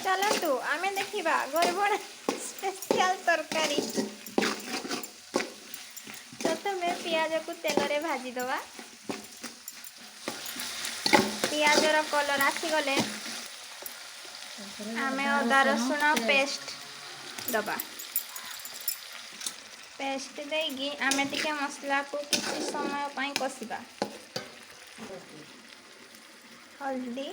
चलतु आमे देखिबा गरबण स्पेशल तरकारी। प्रथमे पियाज को तेल रे भाजी दवा। पियाज रो कलर आसी गले आमे अदा रसुण पेस्ट दबा। पेस्ट देगी आमे टिके मसला को किसी समय पाई कसिबा। हल्दी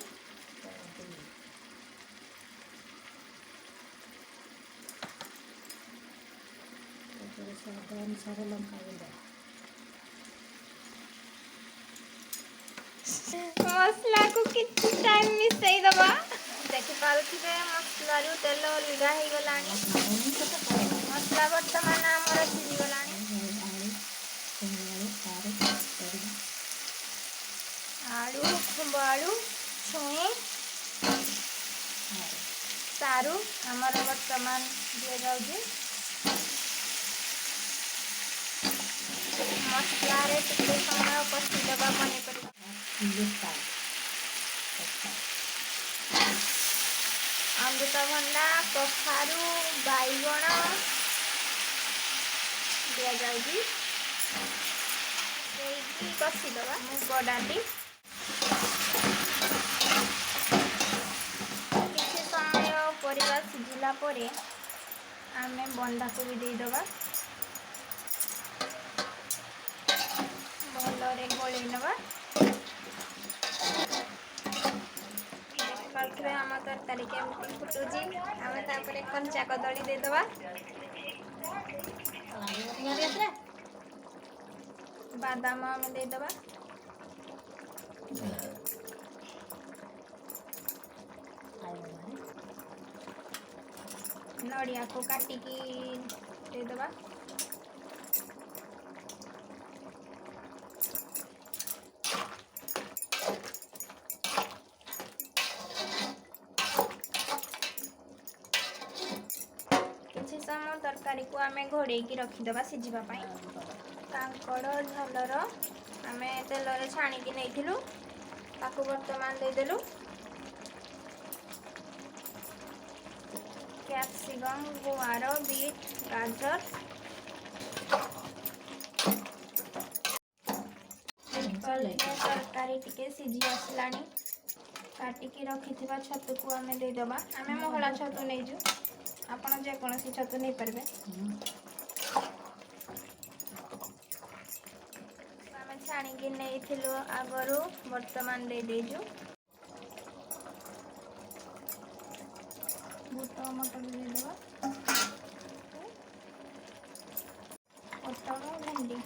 मसला को किसी टाइम मिसई दबा। देखि पारुथिबे मसला रु तेल अलगा हे गलानी। मसला वर्तमान हमर सिझी गलानी। आलू खुंबालू छुई सारू हमर वर्तमान दिया जाउजी। मसला रे टिके समय कसी दबा बने पड़िबा। अमृतभंडा कखारू बाइगण दिया जाउजी। देगी कसी दबा मुग डाली। किसी समय परिवा सिझिला परे आमे बंधा को भी दे दबा। भलरे गोली नबा। देखिए आम तरकारी केमती फुटुची आमे तापरे कंचा कदली दे दबा। बादाम आमे दे दबा। नड़िया को काटिकी दे दबा। किसी समय तरकारी को आमे घोड़े की रखी दबा सिझिबा पाई। कांकड़ झलर आमे तेल रे छाणी की नेथिलु ताकू वर्तमान दे देलु। कैप्सिकम गुआर बीट गाजर तरकारी टिके सिझी आसलानी। काटिकी रखिथिबा छतु को आमे दे दबा। आमे मोहला छतु नै जु आपण जे कोनसी छतु नै परबे। आमे छाणी की नेथिलु आगरु वर्तमान दे देजु। बुट मटर दे दबा। पटल भेंडी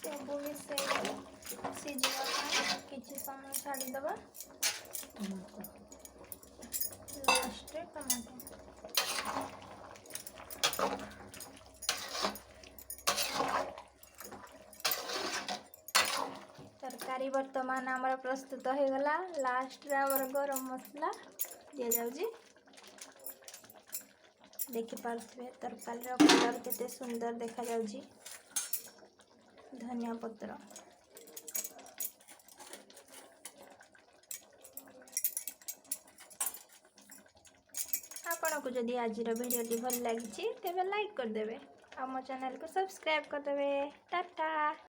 सब मिसे सिझिबा किछि समय छाड़ी दबा। लास्ट टमाटो तरकारी वर्तमान आमर प्रस्तुत हो गला। लास्ट रे आमर गरम मसला दिया जाउजी। देखि पारुथिबे तरकारी रो कलर केते सुंदर देखा जाउजी। धनिया पत्र आपन को जदि आज वीडियो भल लगी तेबे लाइक कर देबे। आ मो चैनल को सब्सक्राइब कर देबे। टाटा।